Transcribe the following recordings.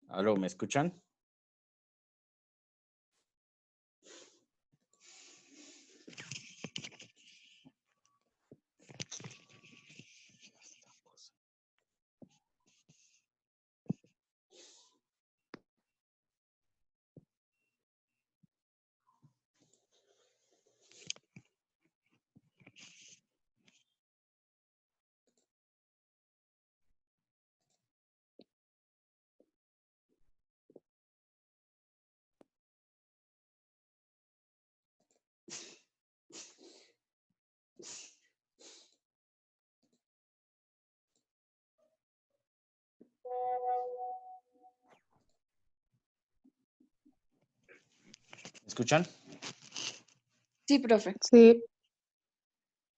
Aló, ¿me escuchan? ¿Me escuchan? Sí, profe. Sí,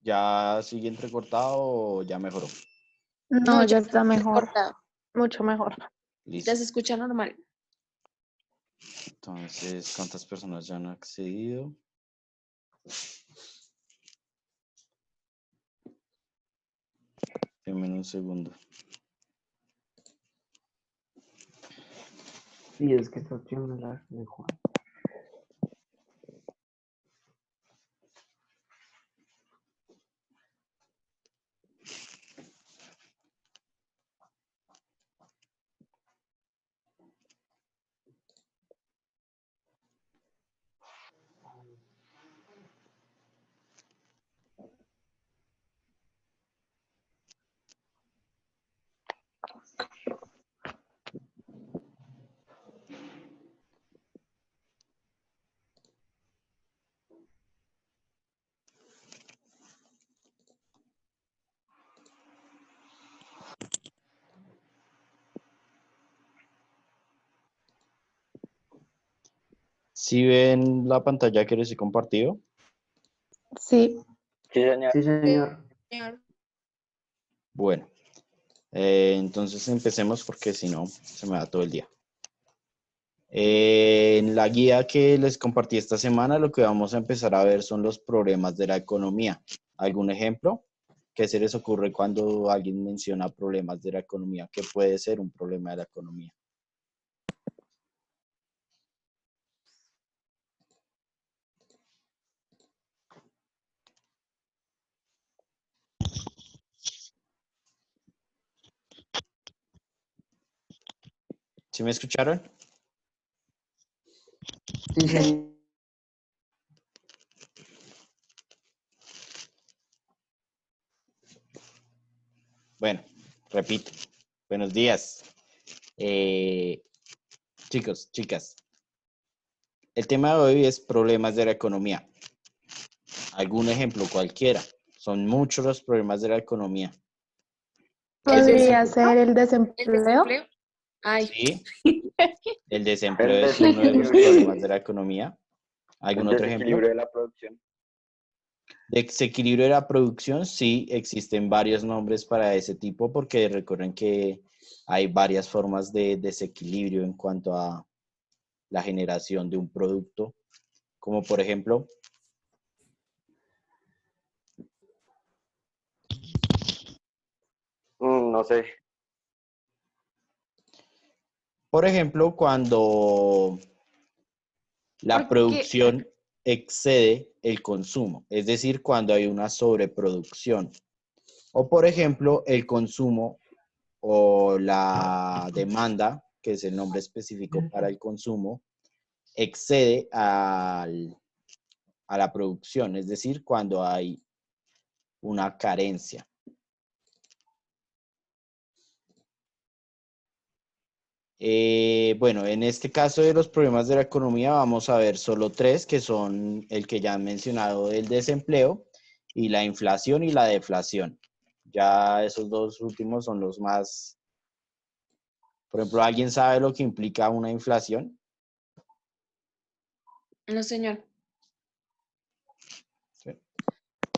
¿Ya sigue entrecortado o ya mejoró? no, ya ya está mejor, cortado. mucho mejor. Listo. Ya se escucha normal. Entonces, ¿cuántas personas ya han accedido? Denme un segundo. Sí, es que esta opción es la de Juan. ¿Sí ven la pantalla que les he compartido? Sí, Sí, señor. Sí, señor. Señor. Bueno, entonces empecemos porque si no, se me da todo el día. En la guía que les compartí esta semana, lo que vamos a empezar a ver son los problemas de la economía. ¿Algún ejemplo? ¿Qué se les ocurre cuando alguien menciona problemas de la economía? ¿Qué puede ser un problema de la economía? ¿Sí me escucharon? Sí, señor. Bueno, repito. Buenos días. Chicos, chicas. El tema de hoy es problemas de la economía. ¿Algún ejemplo cualquiera? Son muchos los problemas de la economía. podría desempleo? ser el ¿El desempleo. desempleo? Ay, Sí, el desempleo El es uno de los desequilibrio. problemas de la economía. ¿Algún El otro ejemplo? desequilibrio de la producción. Desequilibrio de la producción, sí, existen varios nombres para ese tipo porque recuerden que hay varias formas de desequilibrio en cuanto a la generación de un producto, como por ejemplo, No sé. cuando la porque producción excede el consumo, es decir, cuando hay una sobreproducción. O por ejemplo, el consumo o la demanda, que es el nombre específico para el consumo, excede a la producción, es decir, cuando hay una carencia. Bueno, en este caso de los problemas de la economía vamos a ver solo tres, que son el que ya han mencionado, el desempleo y la inflación y la deflación. Ya esos dos últimos son los más... Por ejemplo, ¿alguien sabe lo que implica una inflación? no, señor. Sí.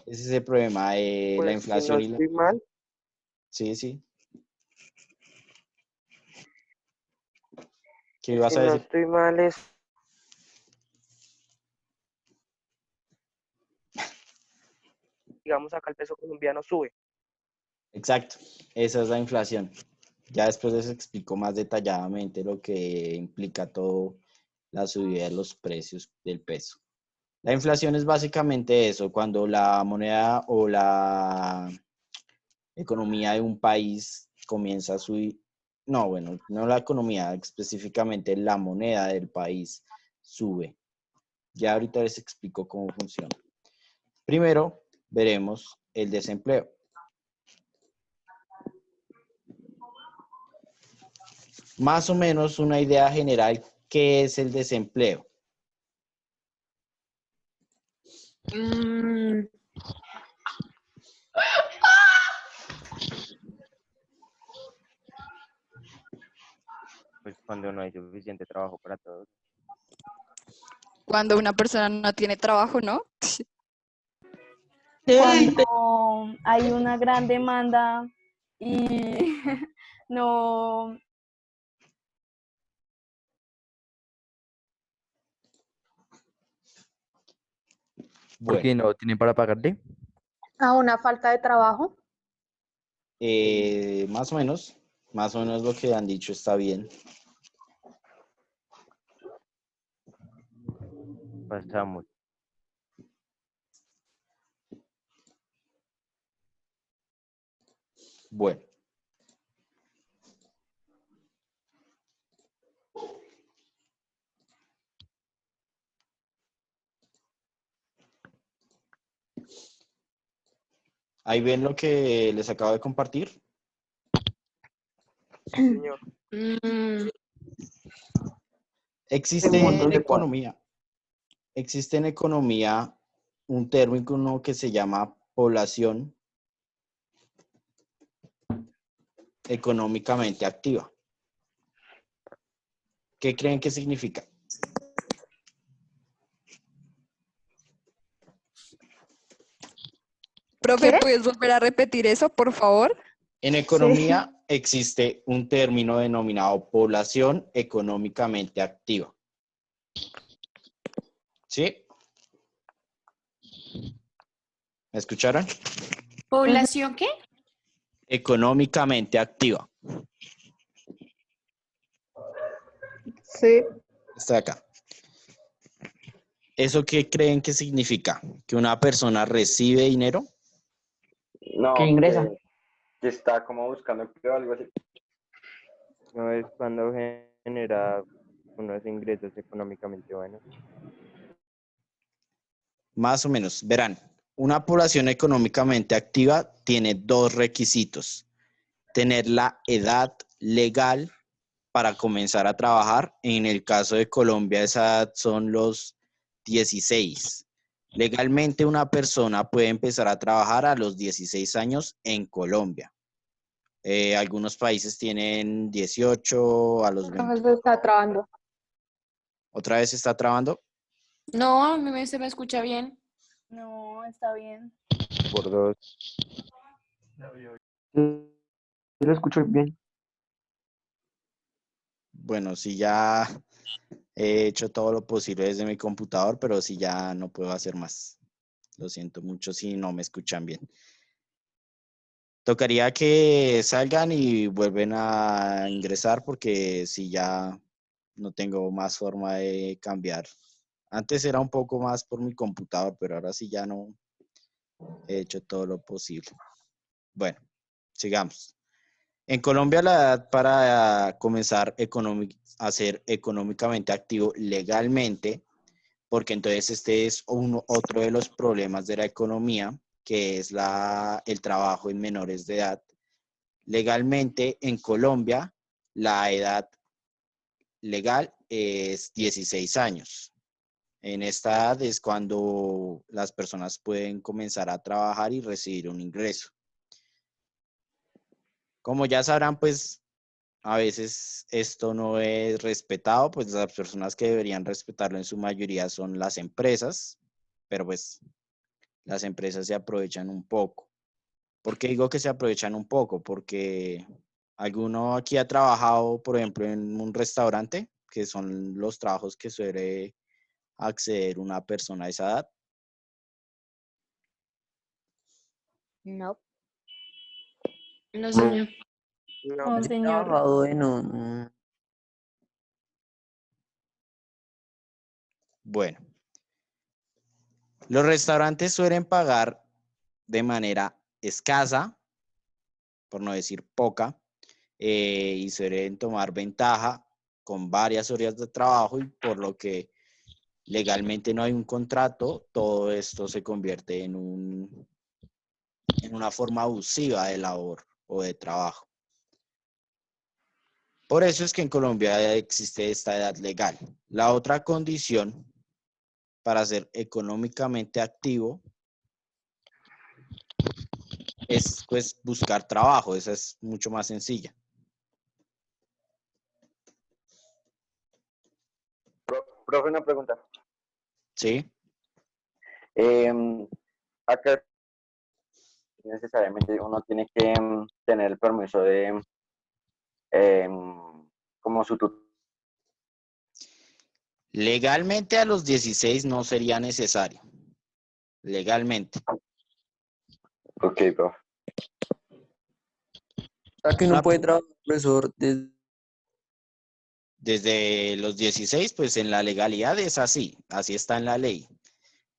Ese es el problema de la Pues si no inflación y la... estoy mal, Sí, sí. ¿Qué si ibas a no decir? estoy mal es digamos acá el peso colombiano sube. Exacto, esa es la inflación. Ya después les explico más detalladamente lo que implica todo la subida de los precios del peso. La inflación es básicamente eso, cuando la moneda o la economía de un país comienza a subir, no, bueno, no la economía, específicamente la moneda del país sube. Ya ahorita les explico cómo funciona. Primero, veremos el desempleo. Más o menos una idea general, ¿qué es el desempleo? Mm, Pues cuando no hay suficiente trabajo para todos. Cuando una persona no tiene trabajo, ¿no? Cuando hay una gran demanda y no, Bueno, Porque no tienen para pagarle. a una falta de trabajo. más o menos lo que han dicho está bien. Pasamos. Bueno, ahí ven lo que les acabo de compartir. Señor. mm, Existe Un montón en de cuadros. economía un término que se llama población económicamente activa. ¿Qué creen que significa? Profe, ¿Qué? ¿puedes volver a repetir eso, por favor? En economía existe un término denominado población económicamente activa. ¿Sí? ¿Me escucharon? ¿Población qué? Económicamente activa. Sí. Está acá. ¿Eso qué creen que significa? ¿Que una persona recibe dinero? Que No, ingresa. que está como buscando empleo o algo así. No es cuando genera unos ingresos económicamente buenos. Más o menos. Verán, una población económicamente activa tiene dos requisitos. Tener la edad legal para comenzar a trabajar. En el caso de Colombia, esa edad son los 16. Legalmente una persona puede empezar a trabajar a los 16 años en Colombia. Algunos países tienen 18 a los 20. Se está trabando. ¿Otra vez se está trabando? No, se me escucha bien. No, está bien. Por dos. Yo lo escucho bien. Bueno, sí, ya he hecho todo lo posible desde mi computador, pero sí ya no puedo hacer más. Lo siento mucho si no me escuchan bien. Tocaría que salgan y vuelven a ingresar porque si ya no tengo más forma de cambiar. Antes era un poco más por mi computador, pero ahora sí ya no he hecho todo lo posible. Bueno, sigamos. En Colombia la edad para comenzar a ser económicamente activo legalmente, porque entonces este es otro de los problemas de la economía, que es el trabajo en menores de edad. Legalmente en Colombia la edad legal es 16 años. En esta edad es cuando las personas pueden comenzar a trabajar y recibir un ingreso. Como ya sabrán, pues a veces esto no es respetado, pues las personas que deberían respetarlo en su mayoría son las empresas, pero pues las empresas se aprovechan un poco. ¿Por qué digo que se aprovechan un poco? Porque alguno aquí ha trabajado, por ejemplo, en un restaurante, que son los trabajos que suele acceder una persona a esa edad. No. No, señor. No, Yo he señor. trabajado en un... Bueno, los restaurantes suelen pagar de manera escasa, por no decir poca, y suelen tomar ventaja con varias horas de trabajo y por lo que legalmente no hay un contrato, todo esto se convierte en una forma abusiva de labor o de trabajo. Por eso es que en Colombia existe esta edad legal. La otra condición para ser económicamente activo es pues buscar trabajo. Esa es mucho más sencilla. Profe, una pregunta. ¿Sí? Acá necesariamente uno tiene que tener el permiso de como su tutor. Legalmente a los 16 no sería necesario. Legalmente. Ok, profe. O sea, que uno puede trabajar, profesor, Desde los 16, pues en la legalidad es así está en la ley.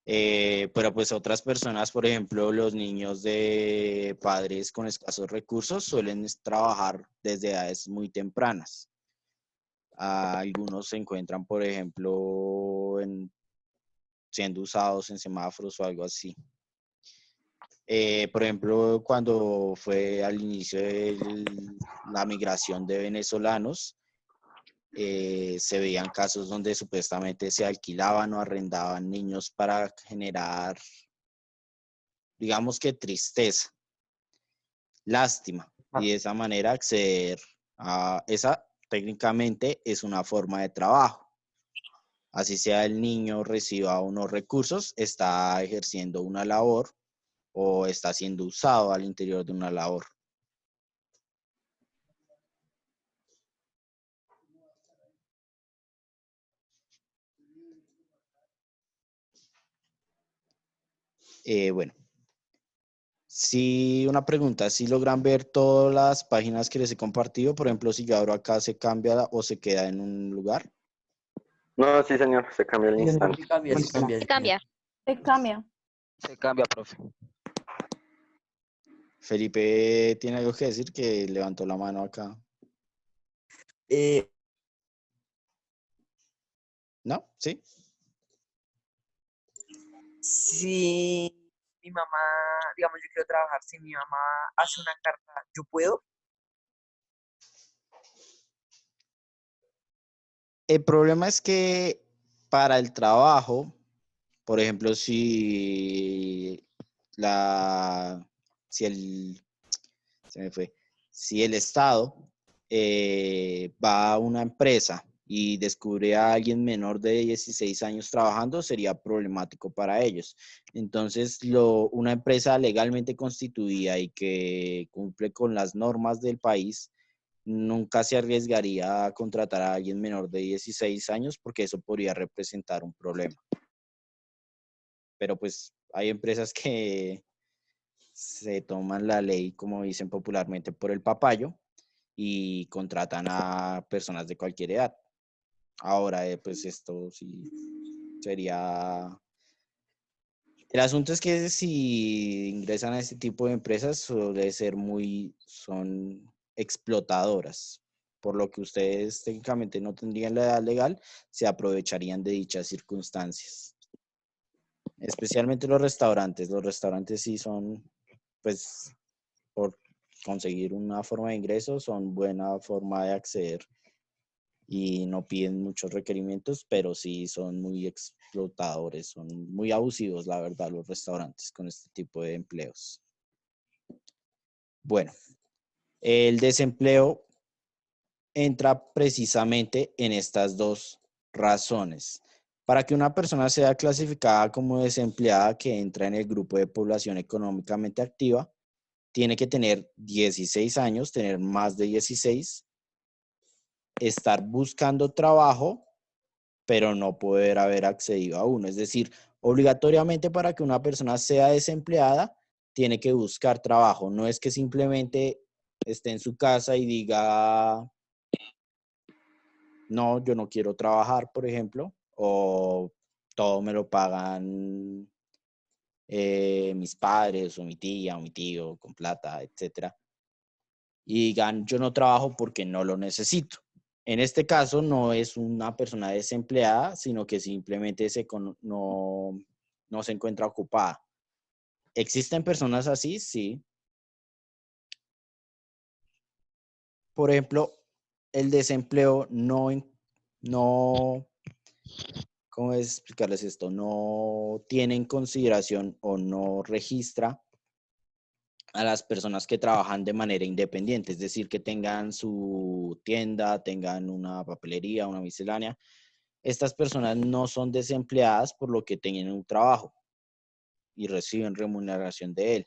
Pero pues otras personas, por ejemplo, los niños de padres con escasos recursos suelen trabajar desde edades muy tempranas. Algunos se encuentran, por ejemplo, siendo usados en semáforos o algo así. Por ejemplo, cuando fue al inicio de la migración de venezolanos, se veían casos donde supuestamente se alquilaban o arrendaban niños para generar, digamos que tristeza, lástima, y de esa manera acceder a esa técnicamente es una forma de trabajo. Así sea el niño reciba unos recursos, está ejerciendo una labor o está siendo usado al interior de una labor. Bueno, si una pregunta, si logran ver todas las páginas que les he compartido, por ejemplo, si yo abro acá, ¿se cambia o se queda en un lugar? No, sí, señor, se cambia el sí, señor, instante. sí cambia, sí cambia. Se cambia. Se cambia. Se cambia, profe. Felipe tiene algo que decir, que levantó la mano acá. Eh, ¿No? ¿Sí? si mi mamá, digamos, yo quiero trabajar, si mi mamá hace una carta, ¿yo puedo? El problema es que para el trabajo, por ejemplo, si el Estado va a una empresa y descubre a alguien menor de 16 años trabajando, sería problemático para ellos. Entonces, una empresa legalmente constituida y que cumple con las normas del país, nunca se arriesgaría a contratar a alguien menor de 16 años porque eso podría representar un problema. Pero pues hay empresas que se toman la ley, como dicen popularmente, por el papayo y contratan a personas de cualquier edad. Ahora, pues esto sí sería... El asunto es que si ingresan a este tipo de empresas son explotadoras, por lo que ustedes técnicamente no tendrían la edad legal, se aprovecharían de dichas circunstancias. Especialmente los restaurantes. Los restaurantes sí son, pues, por conseguir una forma de ingreso, son buena forma de acceder y no piden muchos requerimientos, pero sí son muy explotadores, son muy abusivos, la verdad, los restaurantes con este tipo de empleos. Bueno, el desempleo entra precisamente en estas dos razones. Para que una persona sea clasificada como desempleada que entra en el grupo de población económicamente activa, tiene que tener 16 años, tener más de 16, estar buscando trabajo, pero no poder haber accedido a uno. Es decir, obligatoriamente para que una persona sea desempleada, tiene que buscar trabajo. No es que simplemente esté en su casa y diga, no, yo no quiero trabajar, por ejemplo, o todo me lo pagan mis padres o mi tía o mi tío con plata, etcétera, y digan, yo no trabajo porque no lo necesito. En este caso no es una persona desempleada, sino que simplemente no se encuentra ocupada. ¿Existen personas así? Sí. Por ejemplo, el desempleo ¿cómo es explicarles esto? No tiene en consideración o no registra a las personas que trabajan de manera independiente, es decir, que tengan su tienda, tengan una papelería, una miscelánea. Estas personas no son desempleadas por lo que tienen un trabajo y reciben remuneración de él.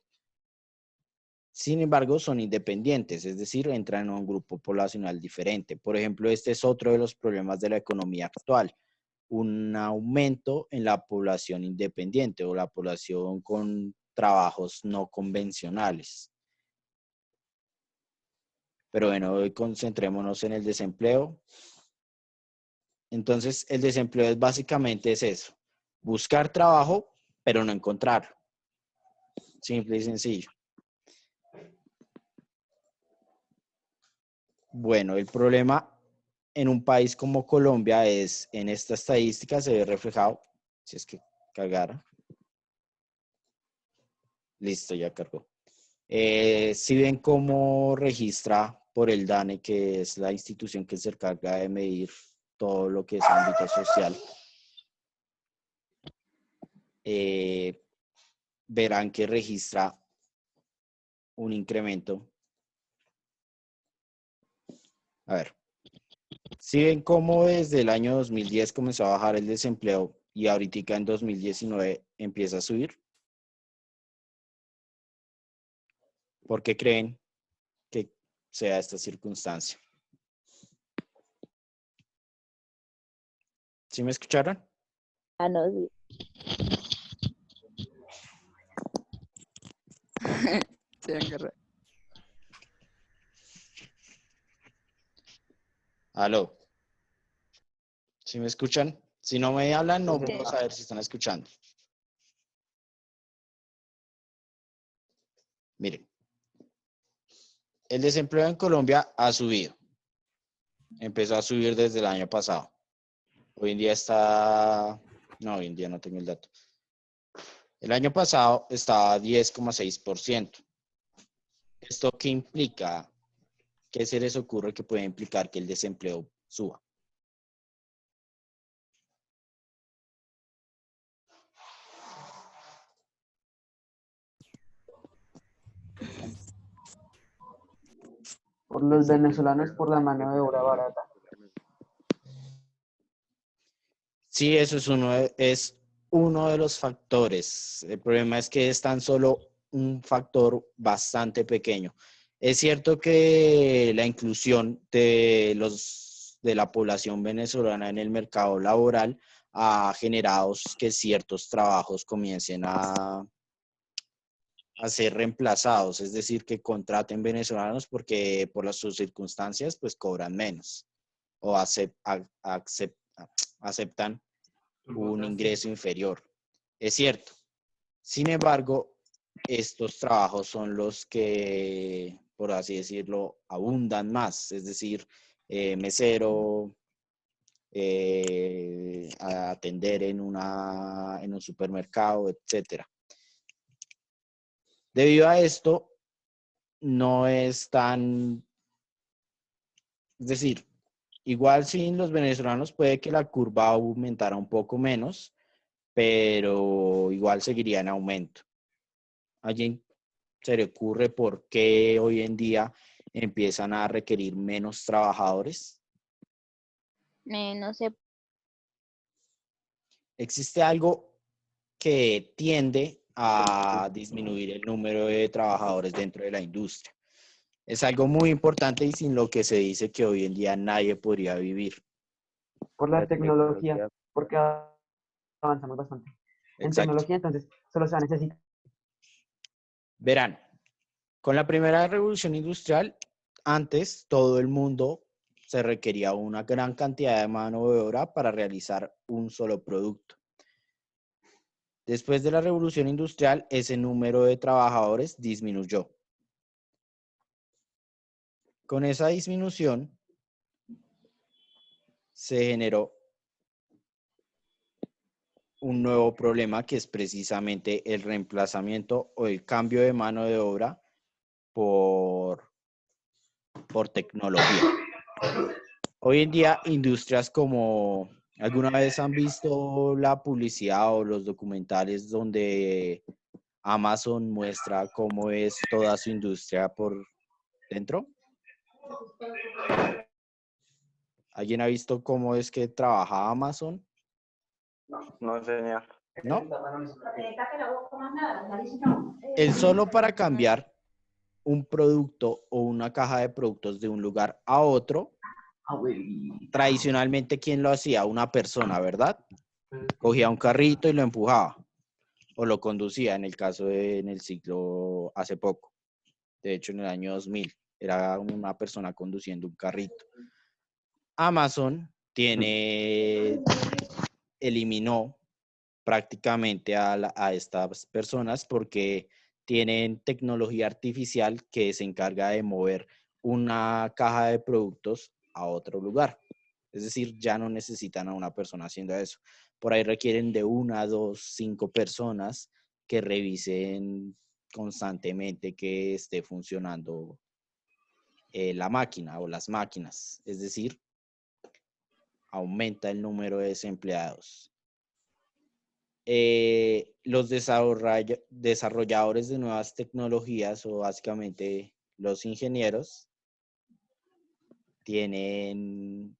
Sin embargo, son independientes, es decir, entran en un grupo poblacional diferente. Por ejemplo, este es otro de los problemas de la economía actual, un aumento en la población independiente o la población con trabajos no convencionales. Pero bueno, hoy concentrémonos en el desempleo. Entonces, el desempleo básicamente es eso, buscar trabajo, pero no encontrarlo. Simple y sencillo. Bueno, el problema en un país como Colombia es, en esta estadística se ve reflejado, si es que cargara. Listo, ya cargó. Si ven cómo registra por el DANE, que es la institución que se encarga de medir todo lo que es ámbito social, verán que registra un incremento. A ver, si ven cómo desde el año 2010 comenzó a bajar el desempleo y ahorita en 2019 empieza a subir. ¿Por qué creen que sea esta circunstancia? ¿Sí me escucharon? Ah, no, sí. Sí, agarra. Aló. ¿Sí me escuchan? Si no me hablan, no puedo saber si están escuchando. Miren, el desempleo en Colombia ha subido. Empezó a subir desde el año pasado. Hoy en día está... No, hoy en día no tengo el dato. El año pasado estaba a 10,6%. ¿Esto qué implica? ¿Qué se les ocurre que puede implicar que el desempleo suba? Por los venezolanos, por la mano de obra barata. Sí, eso es uno de los factores. El problema es que es tan solo un factor bastante pequeño. Es cierto que la inclusión de la población venezolana en el mercado laboral ha generado que ciertos trabajos comiencen a ser reemplazados, es decir, que contraten venezolanos porque por sus circunstancias pues cobran menos o aceptan un ingreso inferior. Es cierto. Sin embargo, estos trabajos son los que, por así decirlo, abundan más, es decir, mesero, atender en un supermercado, etcétera. Debido a esto, no es tan, es decir, igual sin los venezolanos puede que la curva aumentara un poco menos, pero igual seguiría en aumento. ¿A alguien se le ocurre por qué hoy en día empiezan a requerir menos trabajadores? No sé. Existe algo que tiende a disminuir el número de trabajadores dentro de la industria. Es algo muy importante y sin lo que se dice que hoy en día nadie podría vivir. Por la tecnología, porque avanzamos bastante. En Exacto. tecnología, entonces, solo se va a necesitar. Verán, con la primera revolución industrial antes todo el mundo se requería una gran cantidad de mano de obra para realizar un solo producto. Después de la revolución industrial, ese número de trabajadores disminuyó. Con esa disminución se generó un nuevo problema que es precisamente el reemplazamiento o el cambio de mano de obra por tecnología. Hoy en día, industrias como, ¿alguna vez han visto la publicidad o los documentales donde Amazon muestra cómo es toda su industria por dentro? ¿Alguien ha visto cómo es que trabaja Amazon? No, señor. ¿No? El solo para cambiar un producto o una caja de productos de un lugar a otro, tradicionalmente, ¿quién lo hacía? Una persona, ¿verdad? Cogía un carrito y lo empujaba o lo conducía, en el caso en el siglo hace poco. De hecho, en el año 2000 era una persona conduciendo un carrito. Amazon eliminó prácticamente a estas personas porque tienen tecnología artificial que se encarga de mover una caja de productos a otro lugar. Es decir, ya no necesitan a una persona haciendo eso. Por ahí requieren de 1, 2, 5 personas que revisen constantemente que esté funcionando la máquina o las máquinas. Es decir, aumenta el número de desempleados. Los desarrolladores de nuevas tecnologías, o básicamente los ingenieros, tienen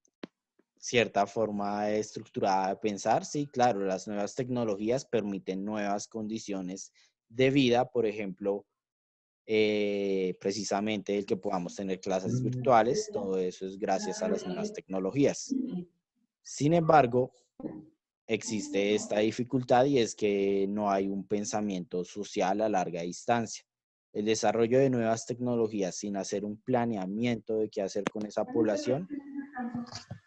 cierta forma estructurada de pensar. Sí, claro, las nuevas tecnologías permiten nuevas condiciones de vida, por ejemplo, precisamente el que podamos tener clases virtuales, todo eso es gracias a las nuevas tecnologías. Sin embargo, existe esta dificultad y es que no hay un pensamiento social a larga distancia. El desarrollo de nuevas tecnologías sin hacer un planeamiento de qué hacer con esa población,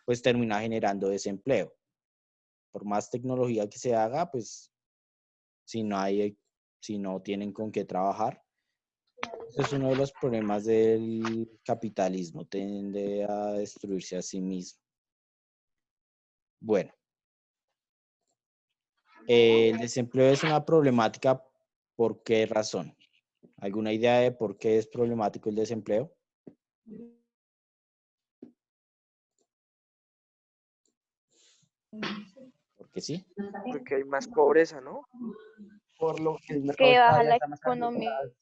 pues termina generando desempleo. Por más tecnología que se haga, pues si no tienen con qué trabajar, ese es uno de los problemas del capitalismo, tiende a destruirse a sí mismo. Bueno. El desempleo es una problemática, ¿por qué razón? ¿Alguna idea de por qué es problemático el desempleo? Porque sí. Porque hay más pobreza, ¿no? Por lo que el mercado Que cada baja día la está más economía. saturado.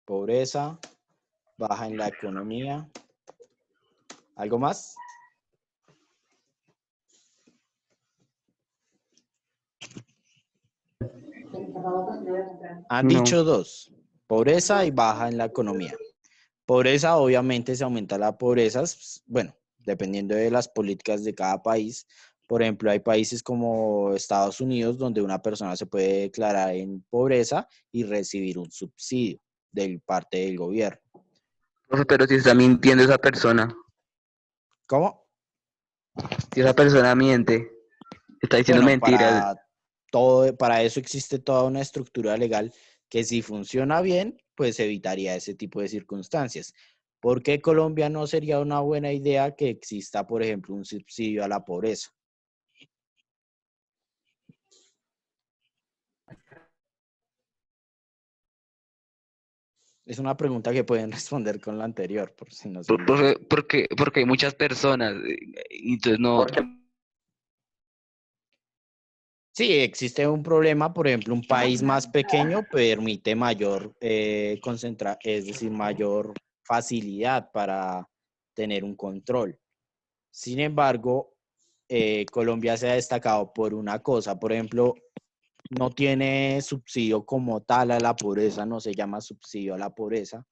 Pobreza, baja en la economía. ¿Algo más? Han dicho dos, pobreza y baja en la economía. Pobreza, obviamente se aumenta la pobreza, bueno, dependiendo de las políticas de cada país. Por ejemplo, hay países como Estados Unidos donde una persona se puede declarar en pobreza y recibir un subsidio de parte del gobierno. Pero si está mintiendo esa persona, ¿Cómo? si esa persona miente, está diciendo Bueno, mentiras. para eso existe toda una estructura legal que si funciona bien, pues evitaría ese tipo de circunstancias. ¿Por qué Colombia no sería una buena idea que exista, por ejemplo, un subsidio a la pobreza? Es una pregunta que pueden responder con la anterior, por si no se entiende. Porque hay muchas personas, y entonces no. Porque Sí, existe un problema, por ejemplo, un país más pequeño permite mayor es decir, mayor facilidad para tener un control. Sin embargo, Colombia se ha destacado por una cosa, por ejemplo, no tiene subsidio como tal a la pobreza, no se llama subsidio a la pobreza,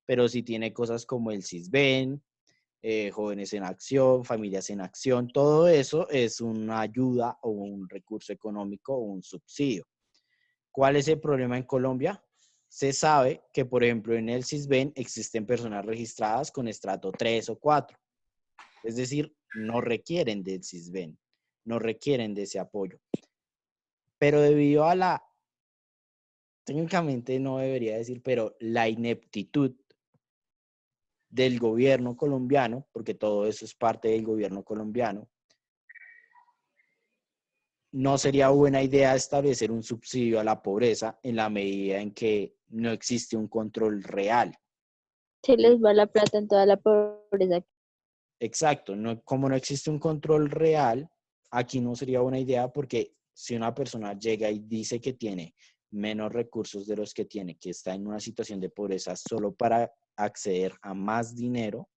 pero sí tiene cosas como el Sisbén, Jóvenes en Acción, Familias en Acción, todo eso es una ayuda o un recurso económico o un subsidio. ¿Cuál es el problema en Colombia? se sabe que, por ejemplo, en el Sisbén existen personas registradas con estrato 3 o 4. Es decir, no requieren del Sisbén, no requieren de ese apoyo. Pero debido a la, técnicamente no debería decir, pero la ineptitud del gobierno colombiano, porque todo eso es parte del gobierno colombiano, no sería buena idea establecer un subsidio a la pobreza en la medida en que no existe un control real. Se les va la plata en toda la pobreza. Exacto, como no existe un control real, aquí no sería buena idea porque si una persona llega y dice que tiene menos recursos de los que tiene, que está en una situación de pobreza solo para acceder a más dinero,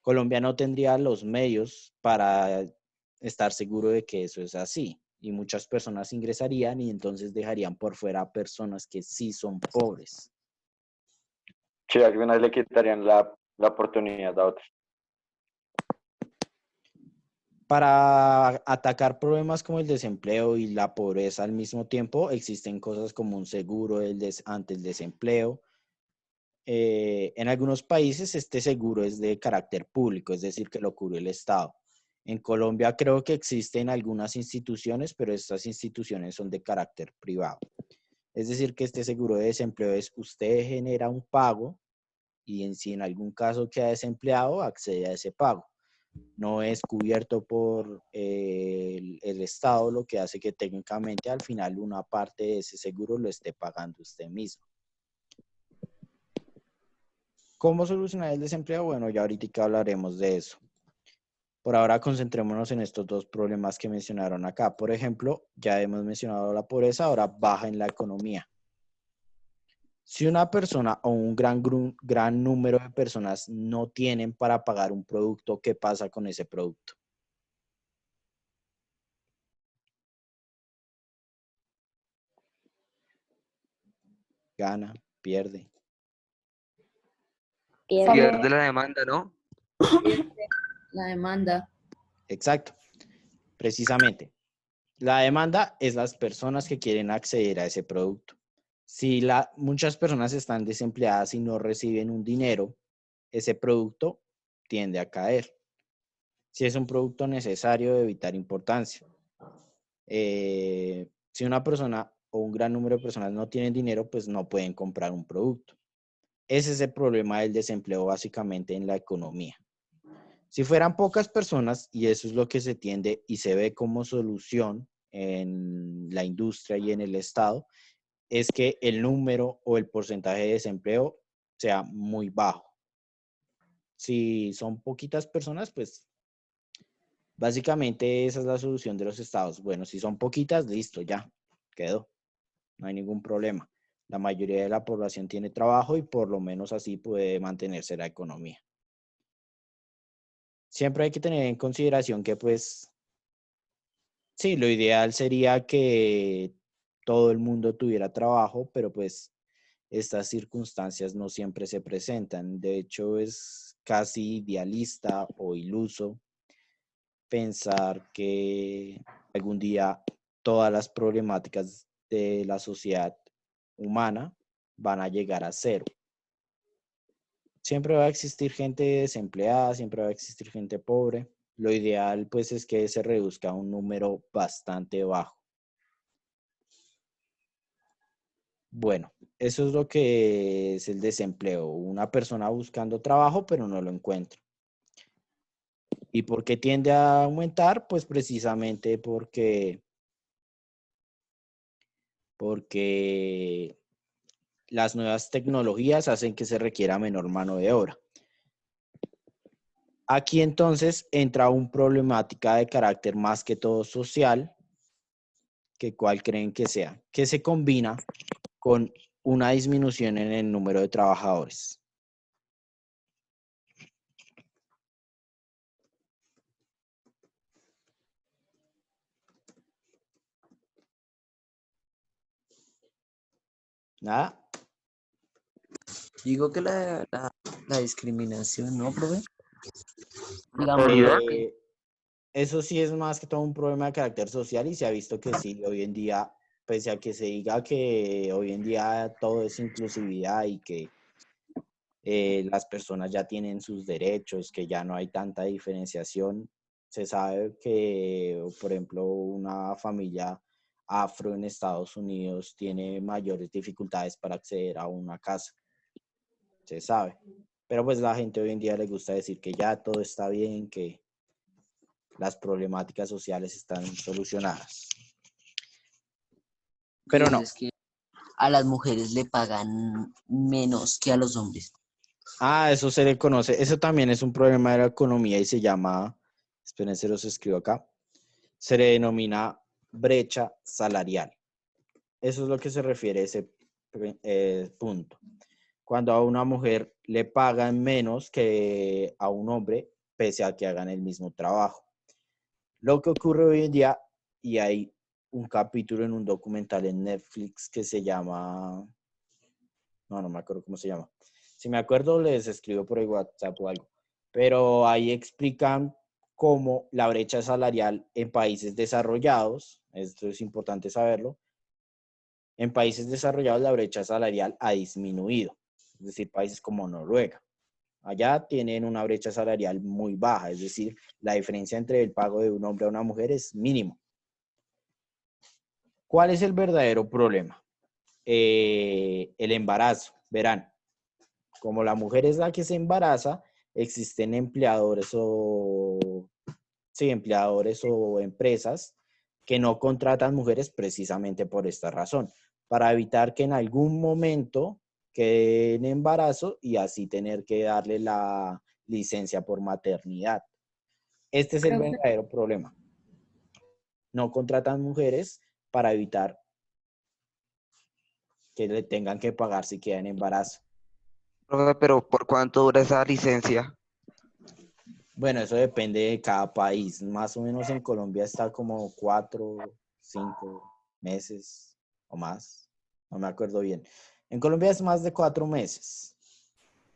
Colombia no tendría los medios para estar seguro de que eso es así. Y muchas personas ingresarían y entonces dejarían por fuera a personas que sí son pobres. Sí, al final le quitarían la oportunidad a otros. Para atacar problemas como el desempleo y la pobreza al mismo tiempo, existen cosas como un seguro ante el desempleo. En algunos países este seguro es de carácter público, es decir, que lo cubre el Estado. En Colombia creo que existen algunas instituciones, pero estas instituciones son de carácter privado. Es decir, que este seguro de desempleo es usted genera un pago y si en algún caso queda desempleado, accede a ese pago. No es cubierto por el Estado, lo que hace que técnicamente al final una parte de ese seguro lo esté pagando usted mismo. ¿Cómo solucionar el desempleo? Bueno, ya ahorita hablaremos de eso. Por ahora concentrémonos en estos dos problemas que mencionaron acá. Por ejemplo, ya hemos mencionado la pobreza, ahora baja en la economía. Si una persona o un gran número de personas no tienen para pagar un producto, ¿qué pasa con ese producto? Gana, pierde. Pierde. Pierde la demanda, ¿no? La demanda. Exacto, precisamente. La demanda es las personas que quieren acceder a ese producto. Si muchas personas están desempleadas y no reciben un dinero, ese producto tiende a caer. Si es un producto necesario de vital importancia. Si una persona o un gran número de personas no tienen dinero, pues no pueden comprar un producto. Ese es el problema del desempleo básicamente en la economía. Si fueran pocas personas, y eso es lo que se tiende y se ve como solución en la industria y en el Estado, es que el número o el porcentaje de desempleo sea muy bajo. Si son poquitas personas, pues básicamente esa es la solución de los estados. Bueno, si son poquitas, listo, ya, quedó. No hay ningún problema. La mayoría de la población tiene trabajo y por lo menos así puede mantenerse la economía. Siempre hay que tener en consideración que, pues, sí, lo ideal sería que todo el mundo tuviera trabajo, pero pues estas circunstancias no siempre se presentan. De hecho, es casi idealista o iluso pensar que algún día todas las problemáticas de la sociedad humana van a llegar a cero. Siempre va a existir gente desempleada, siempre va a existir gente pobre. Lo ideal, pues, es que se reduzca a un número bastante bajo. Bueno, eso es lo que es el desempleo. Una persona buscando trabajo, pero no lo encuentra. ¿Y por qué tiende a aumentar? Pues precisamente porque las nuevas tecnologías hacen que se requiera menor mano de obra. Aquí entonces entra una problemática de carácter más que todo social, que cuál creen que sea, que se combina con una disminución en el número de trabajadores. ¿Nada? Digo que la discriminación, ¿no, profe? Eso sí es más que todo un problema de carácter social y se ha visto que sí, hoy en día pese a que se diga que hoy en día todo es inclusividad y que las personas ya tienen sus derechos, que ya no hay tanta diferenciación, se sabe que, por ejemplo, una familia afro en Estados Unidos tiene mayores dificultades para acceder a una casa, se sabe. Pero pues la gente hoy en día le gusta decir que ya todo está bien, que las problemáticas sociales están solucionadas. Pero no. Es que a las mujeres le pagan menos que a los hombres. Ah, eso se le conoce. Eso también es un problema de la economía y se llama, esperen, se los escribo acá, se le denomina brecha salarial. Eso es lo que se refiere a ese punto. Cuando a una mujer le pagan menos que a un hombre, pese a que hagan el mismo trabajo. Lo que ocurre hoy en día, y hay un capítulo en un documental en Netflix que se llama, no me acuerdo cómo se llama. Si me acuerdo, les escribo por el WhatsApp o algo. Pero ahí explican cómo la brecha salarial en países desarrollados, esto es importante saberlo, en países desarrollados la brecha salarial ha disminuido. Es decir, países como Noruega. Allá tienen una brecha salarial muy baja, es decir, la diferencia entre el pago de un hombre a una mujer es mínimo. ¿Cuál es el verdadero problema? El embarazo. Verán, como la mujer es la que se embaraza, existen empleadores o empresas que no contratan mujeres precisamente por esta razón, para evitar que en algún momento queden en embarazo y así tener que darle la licencia por maternidad. Este es el Profe. verdadero problema. No contratan mujeres para evitar que le tengan que pagar si quedan en embarazo. Profe, pero ¿por cuánto dura esa licencia? Bueno, eso depende de cada país. Más o menos en Colombia está como 4, 5 meses o más. No me acuerdo bien. En Colombia es más de 4 meses.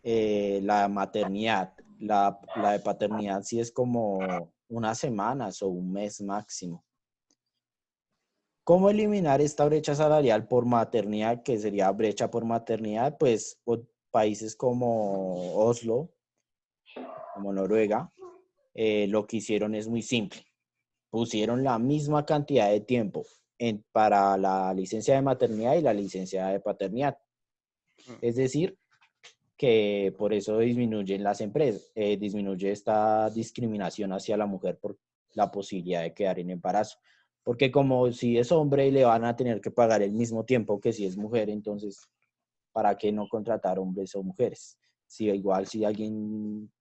La maternidad, la de paternidad sí es como unas semanas o un mes máximo. ¿Cómo eliminar esta brecha salarial por maternidad, que sería brecha por maternidad? Pues países como Oslo, como Noruega, lo que hicieron es muy simple. Pusieron la misma cantidad de tiempo para la licencia de maternidad y la licencia de paternidad. Es decir, que por eso disminuyen las empresas, disminuye esta discriminación hacia la mujer por la posibilidad de quedar en embarazo. Porque como si es hombre le van a tener que pagar el mismo tiempo que si es mujer, entonces, ¿para qué no contratar hombres o mujeres? Si igual si alguien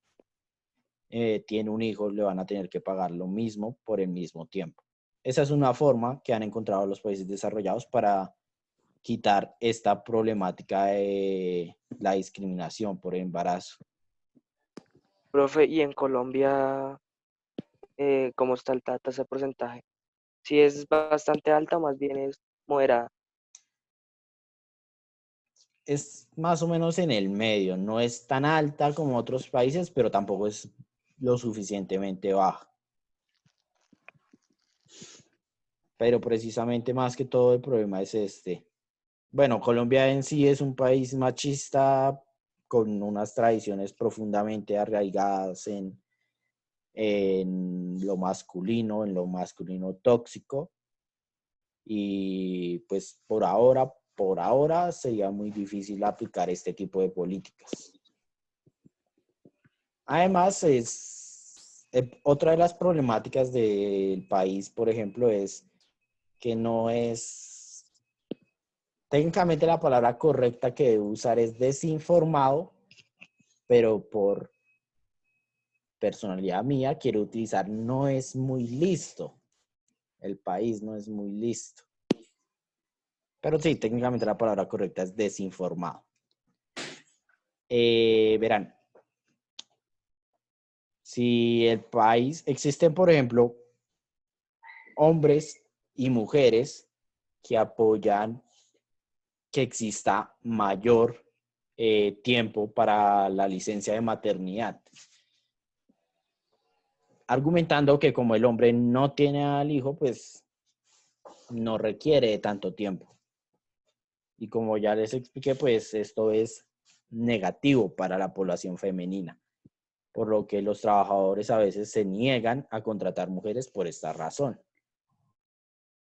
tiene un hijo, le van a tener que pagar lo mismo por el mismo tiempo. Esa es una forma que han encontrado los países desarrollados para quitar esta problemática de la discriminación por embarazo. Profe, y en Colombia, ¿cómo está la tasa de porcentaje? ¿Si es bastante alta o más bien es moderada? Es más o menos en el medio, no es tan alta como otros países, pero tampoco es lo suficientemente baja. Pero precisamente más que todo el problema es este. Bueno, Colombia en sí es un país machista con unas tradiciones profundamente arraigadas en lo masculino tóxico. Y pues por ahora sería muy difícil aplicar este tipo de políticas. Además, otra de las problemáticas del país, por ejemplo, es que no es, técnicamente la palabra correcta que debo usar es desinformado, pero por personalidad mía quiero utilizar no es muy listo. El país no es muy listo. Pero sí, técnicamente la palabra correcta es desinformado. Verán, si el país, existen, por ejemplo, hombres y mujeres que apoyan que exista mayor tiempo para la licencia de maternidad, argumentando que como el hombre no tiene al hijo, pues no requiere de tanto tiempo. Y como ya les expliqué, pues esto es negativo para la población femenina, por lo que los trabajadores a veces se niegan a contratar mujeres por esta razón.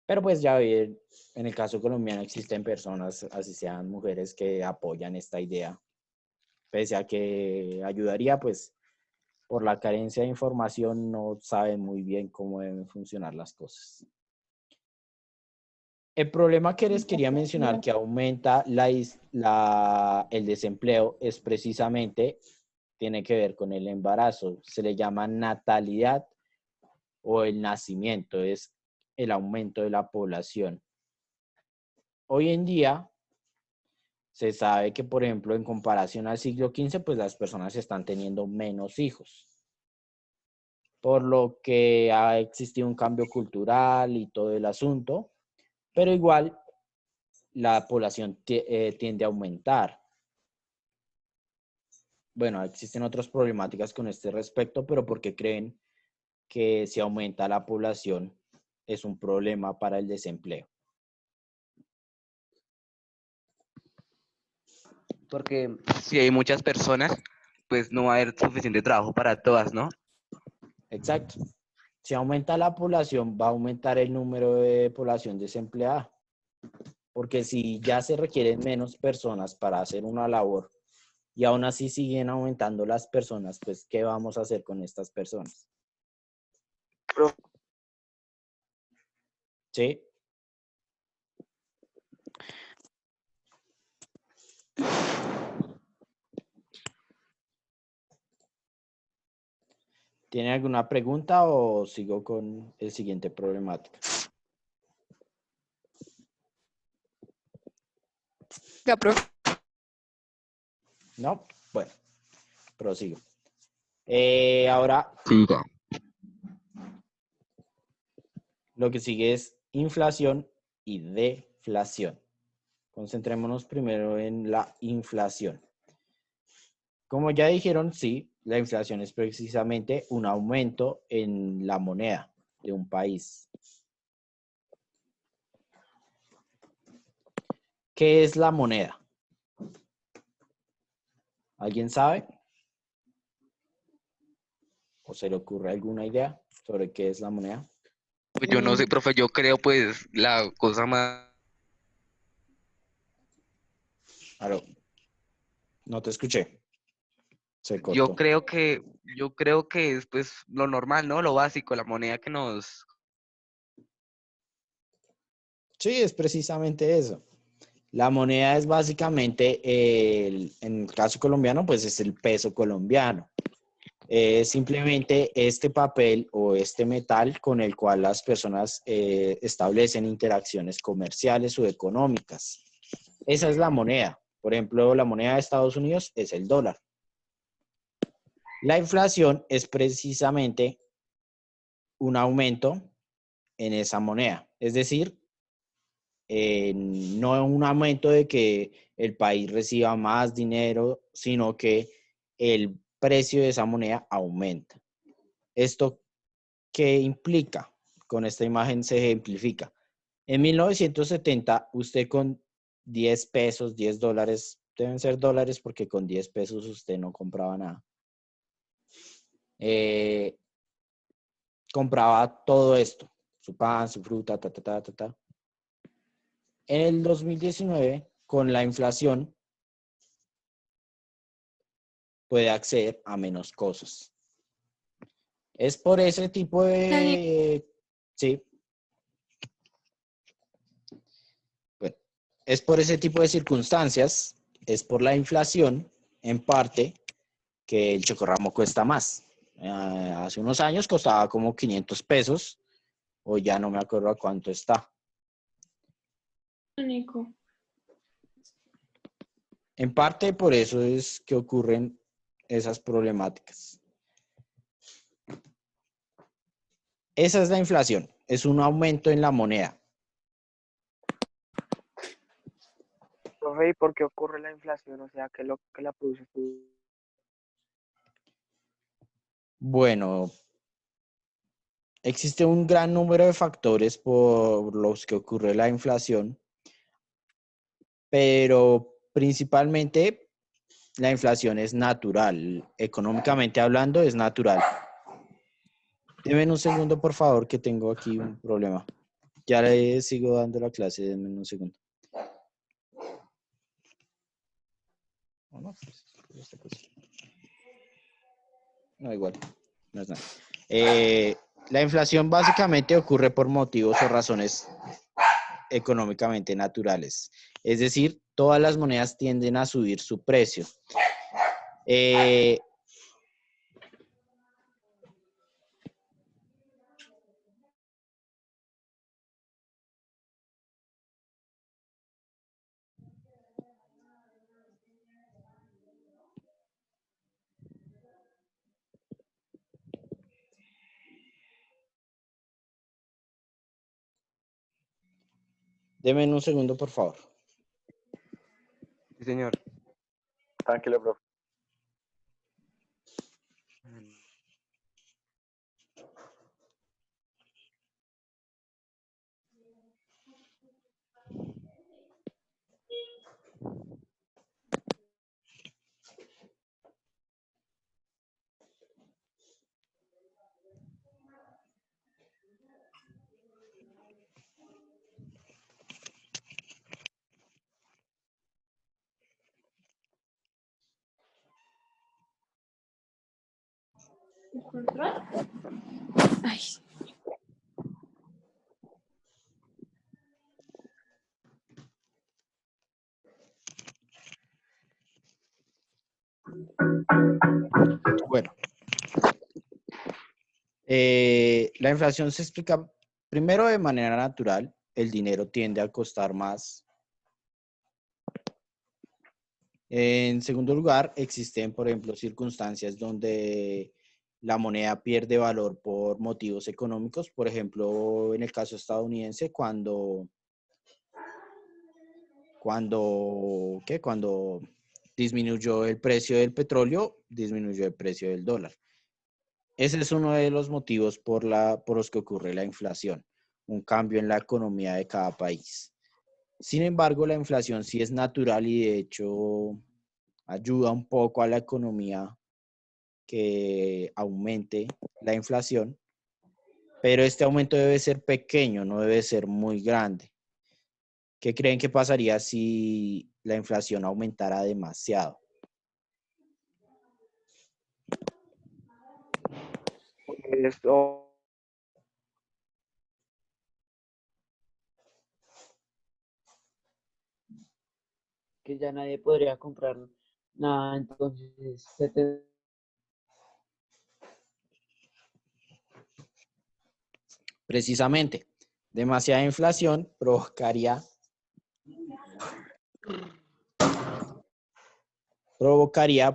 Pero pues ya ven, en el caso colombiano existen personas, así sean mujeres, que apoyan esta idea, pese a que ayudaría, pues por la carencia de información no saben muy bien cómo deben funcionar las cosas. El problema que les quería mencionar que aumenta el desempleo es precisamente, tiene que ver con el embarazo. Se le llama natalidad o el nacimiento, es el aumento de la población. Hoy en día se sabe que, por ejemplo, en comparación al siglo XV, pues las personas están teniendo menos hijos, por lo que ha existido un cambio cultural y todo el asunto, pero igual la población tiende a aumentar. Bueno, existen otras problemáticas con este respecto, pero porque creen que si aumenta la población es un problema para el desempleo. Porque si hay muchas personas, pues no va a haber suficiente trabajo para todas, ¿no? Exacto. Si aumenta la población, va a aumentar el número de población desempleada. Porque si ya se requieren menos personas para hacer una labor y aún así siguen aumentando las personas, pues ¿qué vamos a hacer con estas personas? Profe, ¿Sí? ¿Tiene alguna pregunta o sigo con el siguiente problemática? Ya, profe. ¿No? Bueno, prosigo. Ahora Siga. lo que sigue es inflación y deflación. Concentrémonos primero en la inflación. Como ya dijeron, sí, la inflación es precisamente un aumento en la moneda de un país. ¿Qué es la moneda? ¿Alguien sabe? ¿O se le ocurre alguna idea sobre qué es la moneda? Pues yo no sé, profe, yo creo pues la cosa más... Aló, no te escuché. Se Yo cortó. creo que, yo creo que es pues lo normal, ¿no? Lo básico, la moneda que nos... Sí, es precisamente eso. La moneda es básicamente, en el caso colombiano, pues es el peso colombiano. Simplemente este papel o este metal con el cual las personas establecen interacciones comerciales o económicas. Esa es la moneda. Por ejemplo, la moneda de Estados Unidos es el dólar. La inflación es precisamente un aumento en esa moneda. Es decir, no un aumento de que el país reciba más dinero, sino que el precio de esa moneda aumenta. ¿Esto qué implica? Con esta imagen se ejemplifica. En 1970, usted con 10 pesos, 10 dólares, deben ser dólares porque con 10 pesos usted no compraba nada. Compraba todo esto, su pan, su fruta, ta, ta, ta, ta, ta. En el 2019, con la inflación, puede acceder a menos cosas. Es por ese tipo de... Sí. Bueno, es por ese tipo de circunstancias, es por la inflación, en parte, que el chocorramo cuesta más. Hace unos años costaba como 500 pesos, o ya no me acuerdo a cuánto está. Nico. En parte por eso es que ocurren esas problemáticas. Esa es la inflación, es un aumento en la moneda. profe, ¿y por qué ocurre la inflación? O sea, ¿qué es lo que la produce? Bueno, existe un gran número de factores por los que ocurre la inflación, pero principalmente la inflación es natural. Económicamente hablando, es natural. Denme un segundo, por favor, que tengo aquí un problema. Ya le sigo dando la clase, denme un segundo. ¿O no? Esta cosa. No, igual, no es nada. La inflación básicamente ocurre por motivos o razones económicamente naturales. Es decir, todas las monedas tienden a subir su precio. Deme un segundo, por favor. Sí, señor. Tranquilo, profe. Ay, Bueno, la inflación se explica primero de manera natural. El dinero tiende a costar más. En segundo lugar, existen, por ejemplo, circunstancias donde la moneda pierde valor por motivos económicos. Por ejemplo, en el caso estadounidense, cuando disminuyó el precio del petróleo, disminuyó el precio del dólar. Ese es uno de los motivos por los que ocurre la inflación, un cambio en la economía de cada país. Sin embargo, la inflación sí es natural y de hecho ayuda un poco a la economía que aumente la inflación, pero este aumento debe ser pequeño, no debe ser muy grande. ¿Qué creen que pasaría si la inflación aumentara demasiado? Esto, Que ya nadie podría comprar nada, entonces Precisamente, demasiada inflación provocaría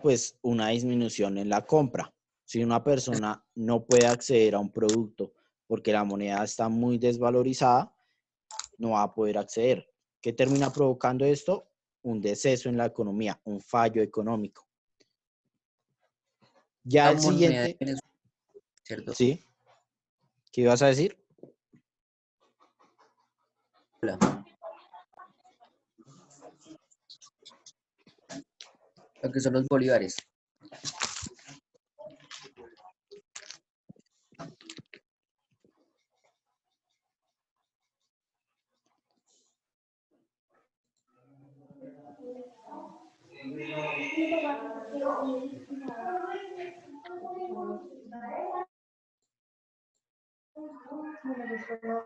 pues una disminución en la compra. Si una persona no puede acceder a un producto porque la moneda está muy desvalorizada, no va a poder acceder. ¿Qué termina provocando esto? Un deceso en la economía, un fallo económico. Ya La el moneda de siguiente, Venezuela, ¿cierto? ¿sí? ¿Qué ibas a decir? Lo que son los bolívares.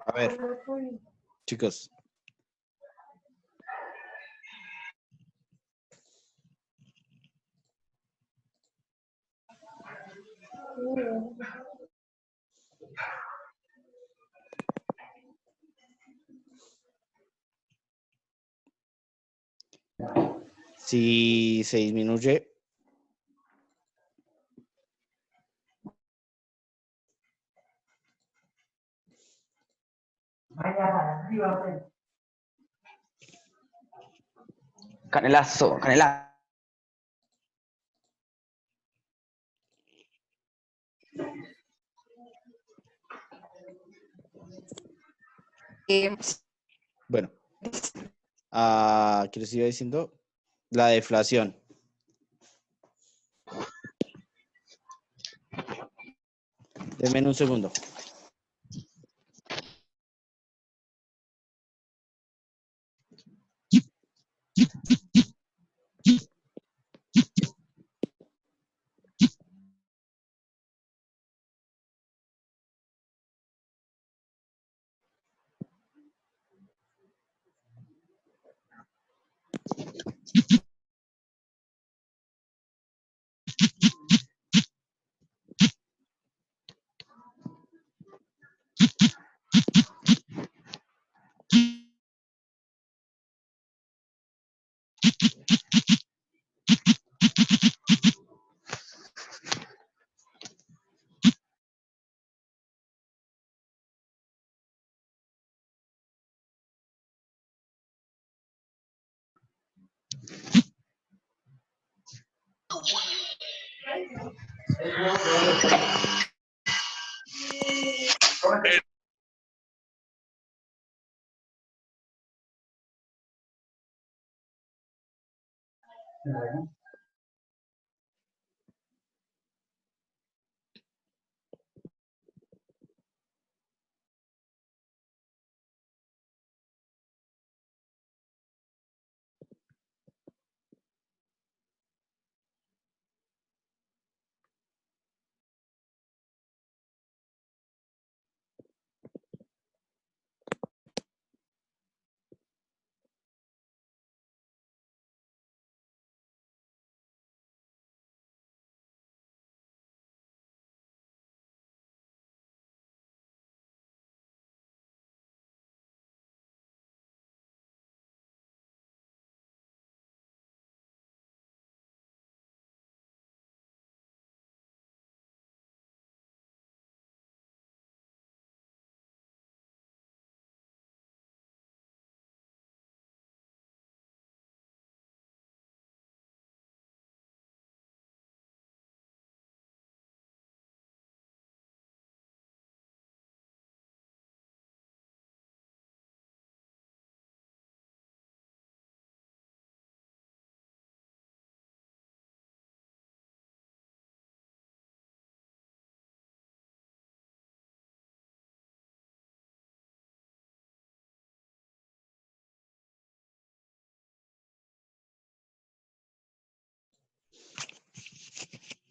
A ver, chicos. Si se disminuye, Canelazo, canelazo. Bueno, ¿qué les iba diciendo? La deflación. Denme un segundo.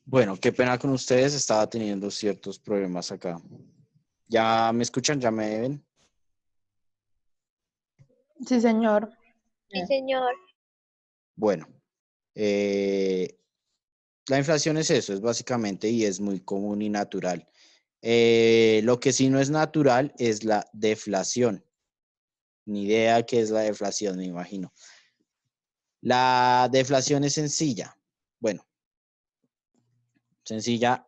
Bueno, qué pena con ustedes, estaba teniendo ciertos problemas acá. ¿Ya me escuchan? ¿Ya me ven? Sí, señor. Sí, señor. Bueno, la inflación es eso, es básicamente y es muy común y natural. Lo que sí no es natural es la deflación. Ni idea qué es la deflación, me imagino. La deflación es sencilla. Bueno, sencilla,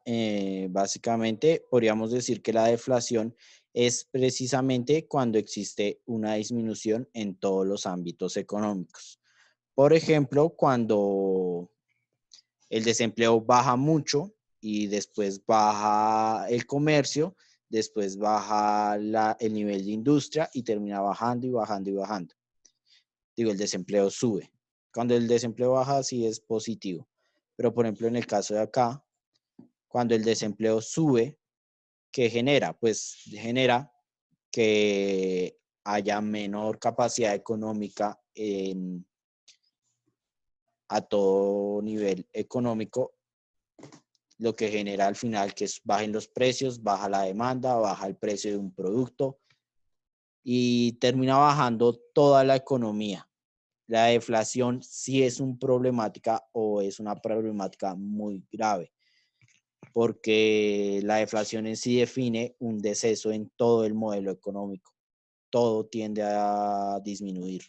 básicamente podríamos decir que la deflación es precisamente cuando existe una disminución en todos los ámbitos económicos. Por ejemplo, cuando el desempleo baja mucho y después baja el comercio, después baja el nivel de industria y termina bajando y bajando y bajando. Digo, el desempleo sube. Cuando el desempleo baja, sí es positivo. Pero, por ejemplo, en el caso de acá, cuando el desempleo sube, ¿qué genera? Pues genera que haya menor capacidad económica a todo nivel económico, lo que genera al final que bajen los precios, baja la demanda, baja el precio de un producto y termina bajando toda la economía. La deflación sí es una problemática o es una problemática muy grave, porque la deflación en sí define un deceso en todo el modelo económico. Todo tiende a disminuir.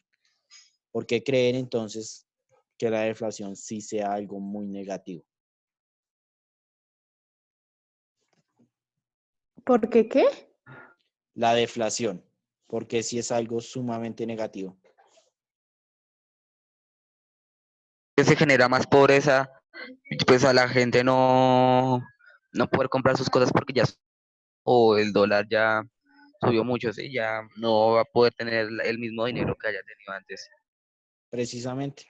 ¿Por qué creen entonces que la deflación sí sea algo muy negativo? ¿Por qué qué? La deflación, porque sí es algo sumamente negativo. Que se genera más pobreza, pues a la gente no poder comprar sus cosas porque ya o el dólar ya subió mucho, ¿sí? Ya no va a poder tener el mismo dinero que haya tenido antes. Precisamente.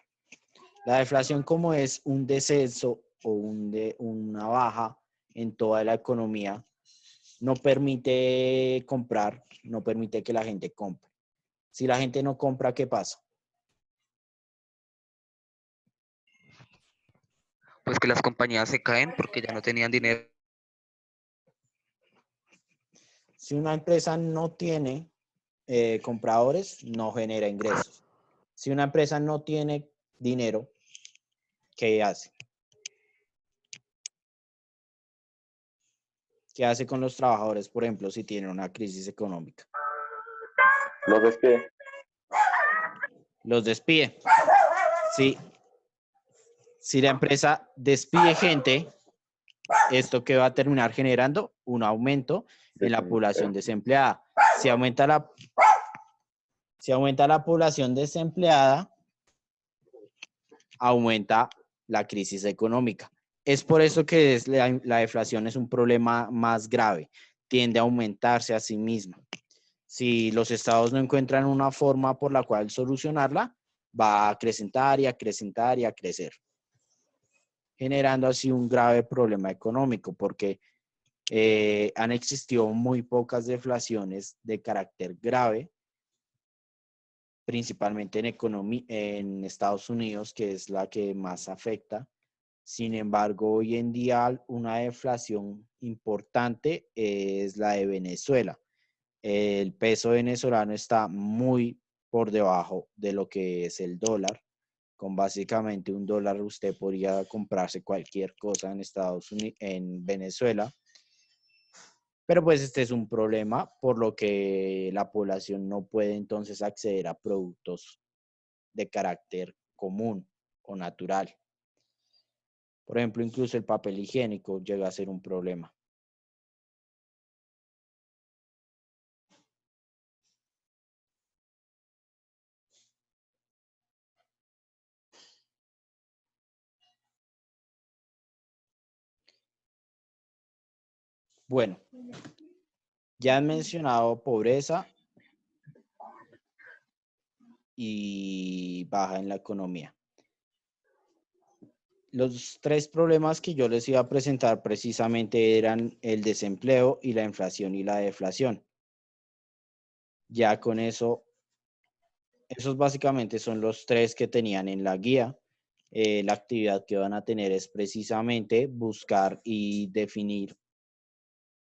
La deflación, como es un descenso o una baja en toda la economía, no permite comprar, no permite que la gente compre. Si la gente no compra, ¿qué pasa? Pues que las compañías se caen porque ya no tenían dinero. Si una empresa no tiene compradores, no genera ingresos. Si una empresa no tiene dinero, ¿qué hace? ¿Qué hace con los trabajadores, por ejemplo, si tienen una crisis económica? Los despide. Los despide. Si la empresa despide gente, ¿esto qué va a terminar generando? Un aumento en la población desempleada. Si aumenta la población desempleada, aumenta la crisis económica. Es por eso que la deflación es un problema más grave. Tiende a aumentarse a sí misma. Si los estados no encuentran una forma por la cual solucionarla, va a acrecentar y acrecentar y a crecer, generando así un grave problema económico, porque han existido muy pocas deflaciones de carácter grave, principalmente en Estados Unidos, que es la que más afecta. Sin embargo, hoy en día una deflación importante es la de Venezuela. El peso venezolano está muy por debajo de lo que es el dólar. Con básicamente $1 usted podría comprarse cualquier cosa en Estados Unidos, en Venezuela. Pero pues este es un problema por lo que la población no puede entonces acceder a productos de carácter común o natural. Por ejemplo, incluso el papel higiénico llega a ser un problema. Bueno, ya han mencionado pobreza y baja en la economía. Los tres problemas que yo les iba a presentar precisamente eran el desempleo y la inflación y la deflación. Ya con eso, esos básicamente son los tres que tenían en la guía. La actividad que van a tener es precisamente buscar y definir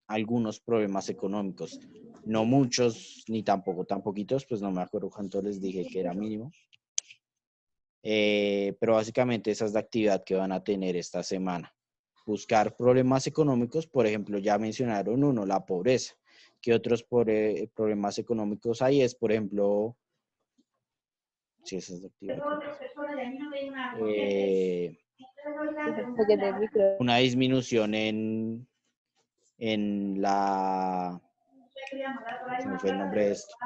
algunos problemas económicos. No muchos, ni tampoco tan poquitos, pues no me acuerdo cuánto les dije que era mínimo. Pero básicamente esa es la actividad que van a tener esta semana. Buscar problemas económicos, por ejemplo, ya mencionaron uno, la pobreza. ¿Qué otros problemas económicos hay? Es, por ejemplo, si esa es la actividad. Una disminución en la... Se me fue el nombre de esto.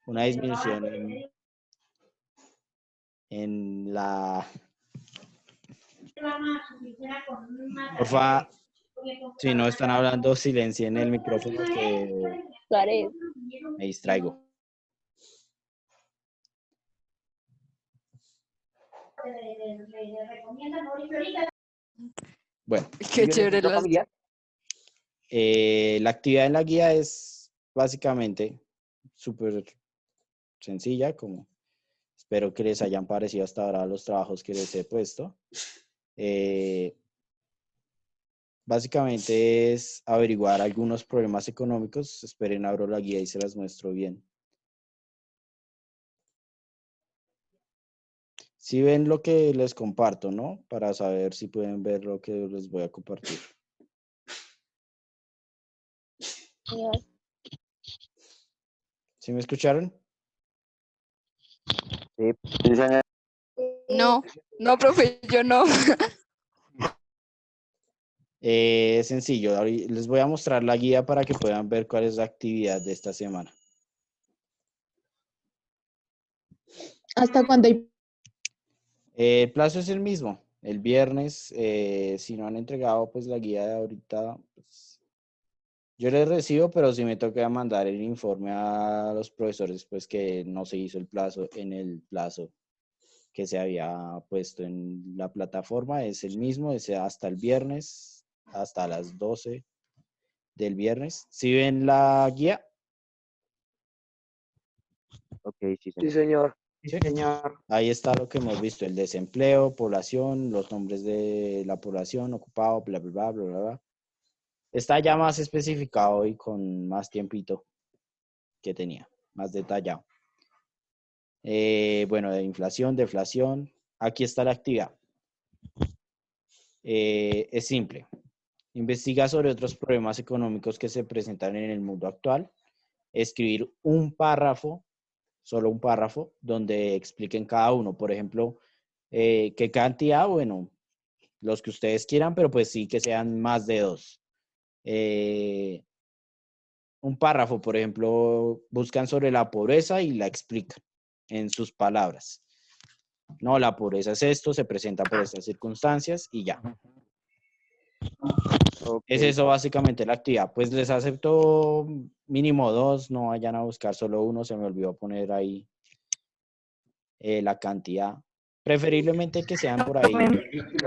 Una disminución en la... Porfa, si no están hablando, silencien el micrófono que me distraigo. Bueno, Qué chévere las... la actividad en la guía es básicamente súper sencilla, como espero que les hayan parecido hasta ahora los trabajos que les he puesto. Básicamente es averiguar algunos problemas económicos. Esperen, abro la guía y se las muestro bien. Si ven lo que les comparto, ¿no? Para saber si pueden ver lo que les voy a compartir. ¿Sí me escucharon? Sí, señor. No, no, profe, yo no. Es sencillo. Les voy a mostrar la guía para que puedan ver cuál es la actividad de esta semana. ¿Hasta cuándo hay? El plazo es el mismo. El viernes, si no han entregado pues la guía de ahorita, pues, Yo les recibo, pero sí me toca mandar el informe a los profesores, pues que no se hizo el plazo que se había puesto en la plataforma. Es el mismo, es hasta el viernes, hasta las 12 del viernes. ¿Sí ven la guía? Ok, sí, Sí, señor. señor. Sí. Señor, Ahí está lo que hemos visto, el desempleo, población, los nombres de la población, ocupado, bla, bla, bla, bla, bla, bla. Está ya más especificado y con más tiempito que tenía, más detallado. Bueno, de inflación, deflación. Aquí está la actividad. Es simple. Investiga sobre otros problemas económicos que se presentan en el mundo actual. Escribir un párrafo, solo un párrafo, donde expliquen cada uno. Por ejemplo, qué cantidad, bueno, los que ustedes quieran, pero pues sí que sean más de 2. Un párrafo, por ejemplo, buscan sobre la pobreza y la explican en sus palabras. No, la pobreza es esto, se presenta por estas circunstancias y ya. Ok, Es eso básicamente la actividad. Pues les acepto mínimo 2, no vayan a buscar solo uno, se me olvidó poner ahí la cantidad. Preferiblemente que sean por ahí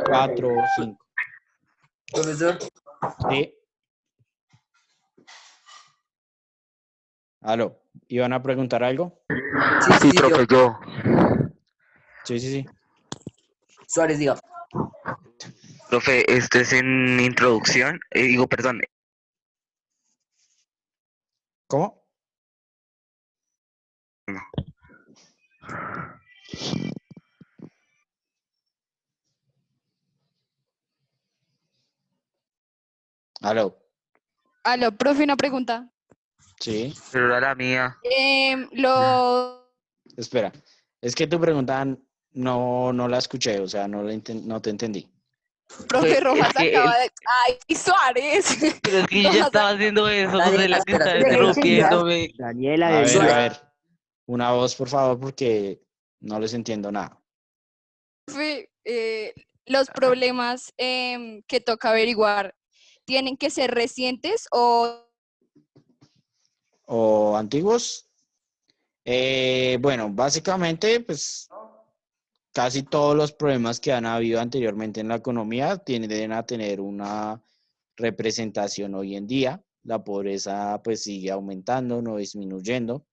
4 o 5. Profesor, Sí, aló, ¿iban a preguntar algo? Sí, profe, yo. Sí, sí, sí. Suárez, diga. Profe, esto es en introducción. Digo, perdón. ¿Cómo? No. Aló, Aló, profe, una pregunta. sí. Pero era la mía. Lo... Espera, es que tu pregunta no la escuché, o sea, no te entendí. Profe Es Rojas que acaba de... ¡Ay, Suárez! pero es que yo ya Rojas estaba haciendo eso, Daniela, usted la que espérate, está Daniela. interrumpiéndome. Daniela, A ver, Suárez. una voz, por favor, porque no les entiendo nada. profe, los problemas que toca averiguar, ¿tienen que ser recientes o ¿O antiguos? Bueno, básicamente, pues casi todos los problemas que han habido anteriormente en la economía tienden a tener una representación hoy en día. La pobreza pues sigue aumentando, no disminuyendo.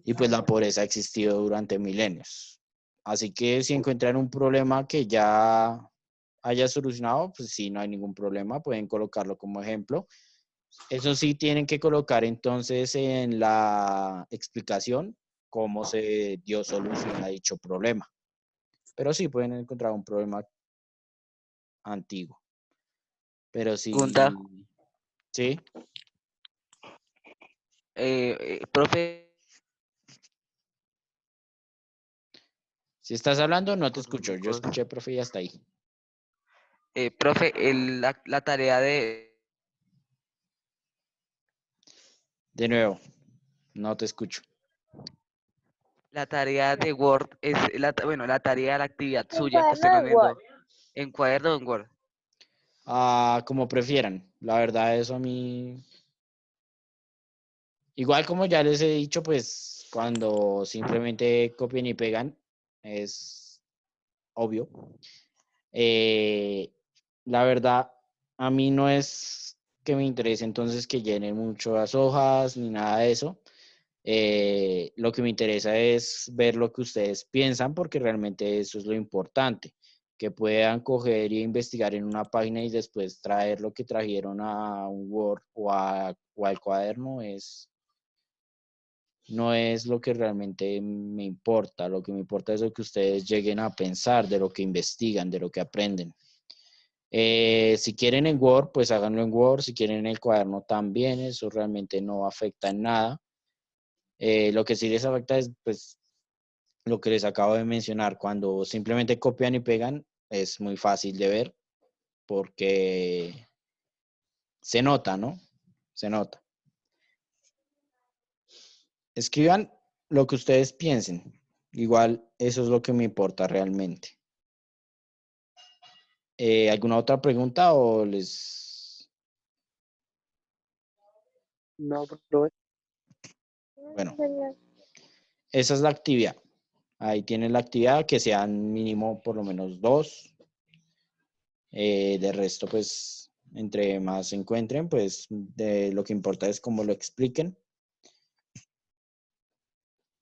Y pues la pobreza ha existido durante milenios. Así que si encuentran un problema que ya haya solucionado, pues sí, no hay ningún problema, pueden colocarlo como ejemplo. Eso sí, tienen que colocar entonces en la explicación cómo se dio solución a dicho problema. Pero sí pueden encontrar un problema antiguo. Pero Pregunta, sí, sí. profe, Si estás hablando, no te escucho. Yo escuché, profe, y hasta ahí. profe, la tarea de De nuevo, no te escucho. Word es bueno, la tarea de la actividad Un suya que usted cuaderno nos de Word. mandó en cuaderno o en Word. Como prefieran. La verdad, eso a mí. Igual como ya les he dicho, pues cuando simplemente copian y pegan, es obvio. La verdad, a mí no es que me interese entonces que llenen mucho las hojas ni nada de eso. Lo que me interesa es ver lo que ustedes piensan porque realmente eso es lo importante, que puedan coger y investigar en una página y después traer lo que trajeron a un Word o al cuaderno no es lo que realmente me importa. Lo que me importa es lo que ustedes lleguen a pensar, de lo que investigan, de lo que aprenden. Si quieren en Word, pues háganlo en Word. Si quieren en el cuaderno también, eso realmente no afecta en nada. Lo que sí les afecta es pues lo que les acabo de mencionar. Cuando simplemente copian y pegan, es muy fácil de ver porque se nota, ¿no? Se nota. Escriban lo que ustedes piensen. Igual, eso es lo que me importa realmente. ¿Alguna otra pregunta o les No, profe. Bueno, esa es la actividad. Ahí tienen la actividad, que sean mínimo por lo menos 2. De resto, pues, entre más se encuentren, pues, lo que importa es cómo lo expliquen.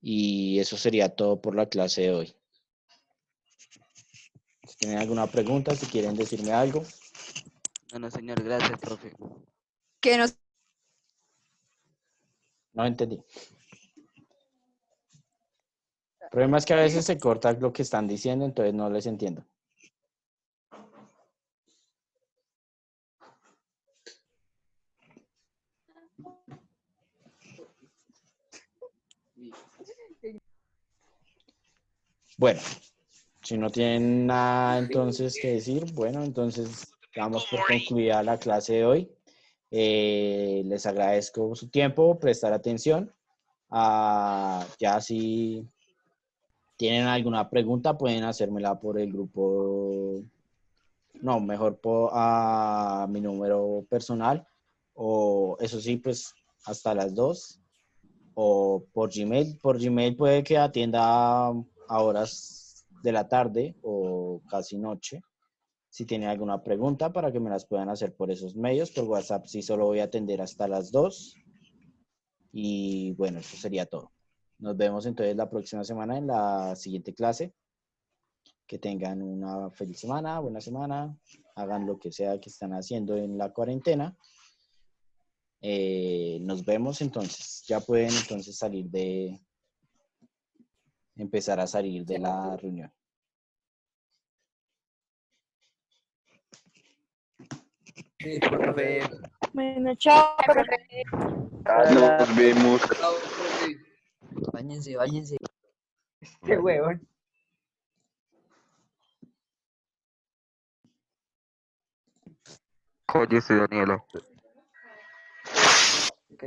Y eso sería todo por la clase de hoy. Si tienen alguna pregunta, si quieren decirme algo. No, señor, gracias, profe. Que nos No entendí. El problema es que a veces se corta lo que están diciendo, entonces no les entiendo. Bueno, si no tienen nada entonces que decir, bueno, entonces damos por concluida la clase de hoy. Les agradezco su tiempo, prestar atención. Ya si tienen alguna pregunta, pueden hacérmela por el grupo, no, mejor a mi número personal, o eso sí, pues hasta las 2, o por Gmail. Por Gmail puede que atienda a horas de la tarde o casi noche. Si tienen alguna pregunta, para que me las puedan hacer por esos medios. Por WhatsApp sí solo voy a atender hasta las 2. Y bueno, eso sería todo. Nos vemos entonces la próxima semana en la siguiente clase. Que tengan una feliz semana, buena semana. Hagan lo que sea que están haciendo en la cuarentena. Nos vemos entonces. Ya pueden entonces empezar a salir de la reunión. Profe. Bueno, chao, profe. Nos vemos. Báñense, báñense. Este huevón. Cállese, Daniela. Ok.